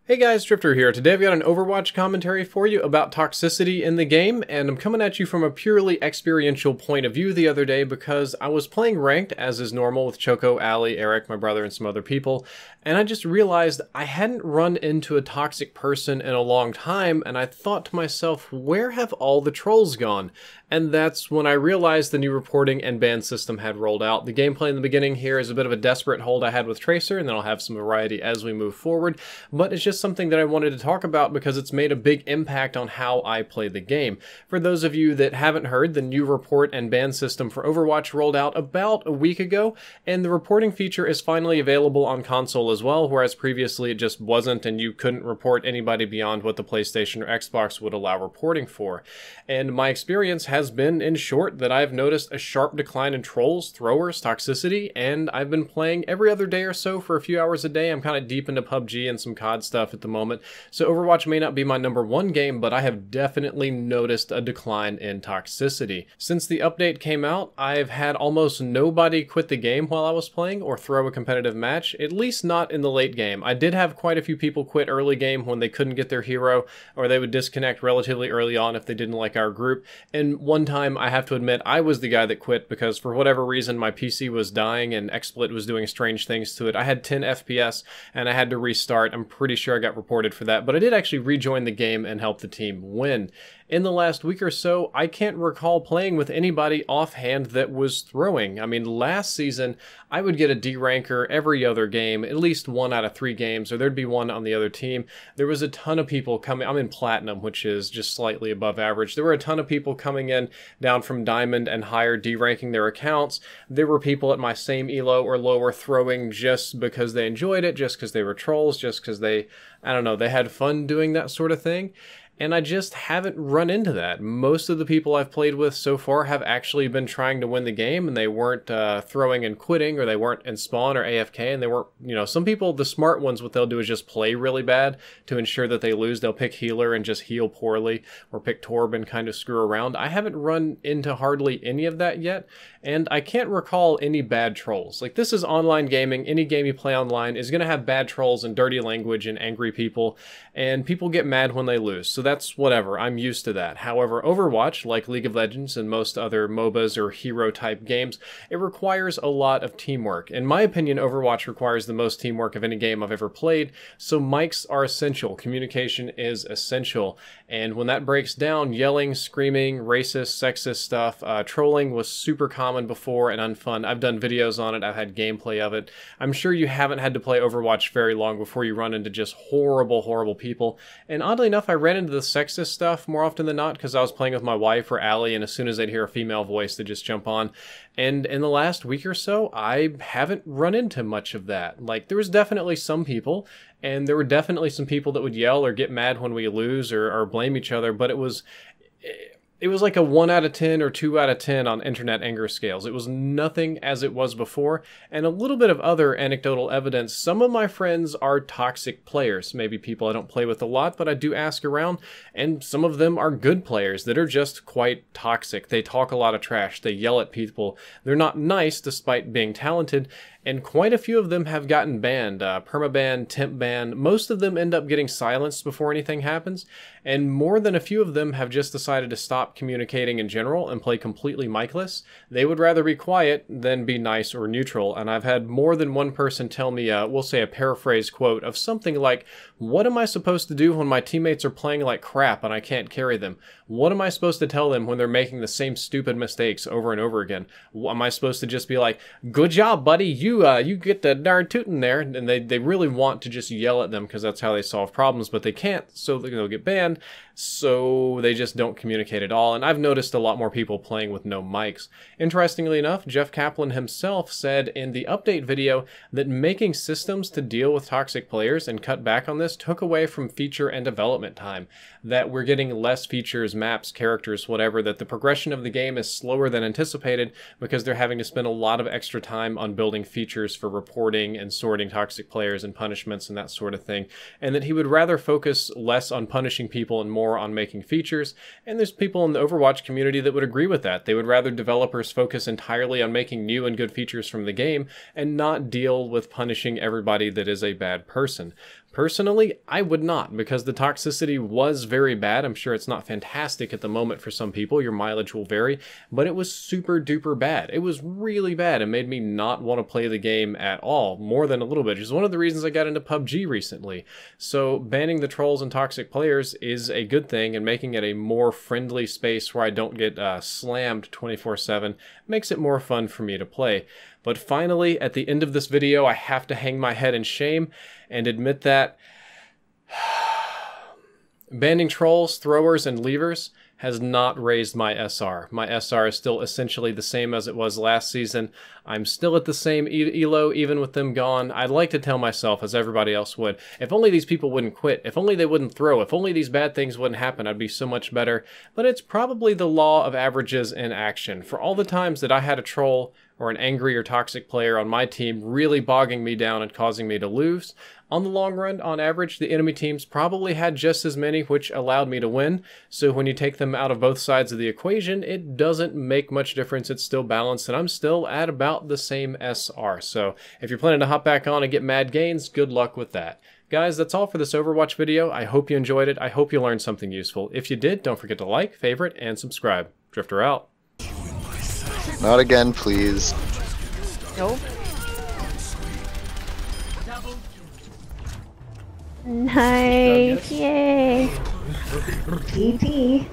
Hey guys, Drifter here. Today I've got an Overwatch commentary for you about toxicity in the game, and I'm coming at you from a purely experiential point of view the other day because I was playing ranked, as is normal, with Choco, Ali, Eric, my brother, and some other people, and I just realized I hadn't run into a toxic person in a long time, and I thought to myself, where have all the trolls gone? And that's when I realized the new reporting and ban system had rolled out. The gameplay in the beginning here is a bit of a desperate hold I had with Tracer, and then I'll have some variety as we move forward, but it's just something that I wanted to talk about because it's made a big impact on how I play the game. For those of you that haven't heard, the new report and ban system for Overwatch rolled out about a week ago, and the reporting feature is finally available on console as well, whereas previously it just wasn't, and you couldn't report anybody beyond what the PlayStation or Xbox would allow reporting for. And my experience has been, in short, that I've noticed a sharp decline in trolls, throwers, toxicity, and I've been playing every other day or so for a few hours a day. I'm kind of deep into PUBG and some COD stuff at the moment, so Overwatch may not be my #1 game, but I have definitely noticed a decline in toxicity. Since the update came out, I've had almost nobody quit the game while I was playing or throw a competitive match, at least not in the late game. I did have quite a few people quit early game when they couldn't get their hero, or they would disconnect relatively early on if they didn't like our group, and one time I have to admit I was the guy that quit because for whatever reason my PC was dying and XSplit was doing strange things to it. I had 10 FPS and I had to restart. I'm pretty sure I got reported for that, but I did actually rejoin the game and help the team win. In the last week or so, I can't recall playing with anybody offhand that was throwing. I mean, last season, I would get a D ranker every other game, at least 1 out of 3 games, or there'd be one on the other team. There was a ton of people coming. I'm in Platinum, which is just slightly above average. There were a ton of people coming in down from Diamond and higher D-ranking their accounts. There were people at my same elo or lower throwing just because they enjoyed it, just because they were trolls, just because they, I don't know, they had fun doing that sort of thing. And I just haven't run into that. Most of the people I've played with so far have actually been trying to win the game, and they weren't throwing and quitting, or they weren't in spawn or AFK, and they weren't, you know, some people, the smart ones, what they'll do is just play really bad to ensure that they lose. They'll pick healer and just heal poorly, or pick Torb and kind of screw around. I haven't run into hardly any of that yet, and I can't recall any bad trolls. Like, this is online gaming. Any game you play online is going to have bad trolls and dirty language and angry people, and people get mad when they lose. So that's whatever, I'm used to that. However, Overwatch, like League of Legends and most other MOBAs or hero-type games, it requires a lot of teamwork. In my opinion, Overwatch requires the most teamwork of any game I've ever played, so mics are essential. Communication is essential. And when that breaks down, yelling, screaming, racist, sexist stuff, trolling was super common before and unfun. I've done videos on it, I've had gameplay of it. I'm sure you haven't had to play Overwatch very long before you run into just horrible, horrible people. And oddly enough, I ran into the sexist stuff more often than not because I was playing with my wife or Ali, and as soon as they'd hear a female voice, they'd just jump on. And in the last week or so, I haven't run into much of that. Like, there was definitely some people, and there were definitely some people that would yell or get mad when we lose or blame each other, but it was like a 1 out of 10 or 2 out of 10 on internet anger scales. It was nothing as it was before, and a little bit of other anecdotal evidence. Some of my friends are toxic players, maybe people I don't play with a lot, but I do ask around, and some of them are good players that are just quite toxic. They talk a lot of trash, they yell at people, they're not nice despite being talented, and quite a few of them have gotten banned, permaban, temp ban. Most of them end up getting silenced before anything happens, and more than a few of them have just decided to stop communicating in general and play completely micless. They would rather be quiet than be nice or neutral, and I've had more than one person tell me, we'll say a paraphrase quote of something like, "What am I supposed to do when my teammates are playing like crap and I can't carry them? What am I supposed to tell them when they're making the same stupid mistakes over and over again? Am I supposed to just be like, 'Good job, buddy, you get the darn tootin' there'?" And they really want to just yell at them because that's how they solve problems, but they can't, so they'll get banned, so they just don't communicate at all. And I've noticed a lot more people playing with no mics. Interestingly enough, Jeff Kaplan himself said in the update video that making systems to deal with toxic players and cut back on this took away from feature and development time, that we're getting less features, maps, characters, whatever, that the progression of the game is slower than anticipated because they're having to spend a lot of extra time on building features for reporting and sorting toxic players and punishments and that sort of thing, and that he would rather focus less on punishing people and more on making features. And there's people in the Overwatch community that would agree with that. They would rather developers focus entirely on making new and good features from the game and not deal with punishing everybody that is a bad person. Personally, I would not, because the toxicity was very bad. I'm sure it's not fantastic at the moment for some people. Your mileage will vary, but it was super duper bad. It was really bad and made me not want to play the game at all, more than a little bit, which is one of the reasons I got into PUBG recently. So banning the trolls and toxic players is a good thing, and making it a more friendly space where I don't get slammed 24/7 makes it more fun for me to play. But finally, at the end of this video, I have to hang my head in shame and admit that banning trolls, throwers, and leavers has not raised my SR. My SR is still essentially the same as it was last season. I'm still at the same elo, even with them gone. I'd like to tell myself, as everybody else would, if only these people wouldn't quit, if only they wouldn't throw, if only these bad things wouldn't happen, I'd be so much better. But it's probably the law of averages in action. For all the times that I had a troll or an angry or toxic player on my team really bogging me down and causing me to lose, on the long run, on average, the enemy teams probably had just as many, which allowed me to win. So when you take them out of both sides of the equation, it doesn't make much difference. It's still balanced, and I'm still at about the same SR. So if you're planning to hop back on and get mad gains, good luck with that. Guys, that's all for this Overwatch video. I hope you enjoyed it. I hope you learned something useful. If you did, don't forget to like, favorite, and subscribe. Drifter out. Not again, please. Nope. Nice, yay. TP.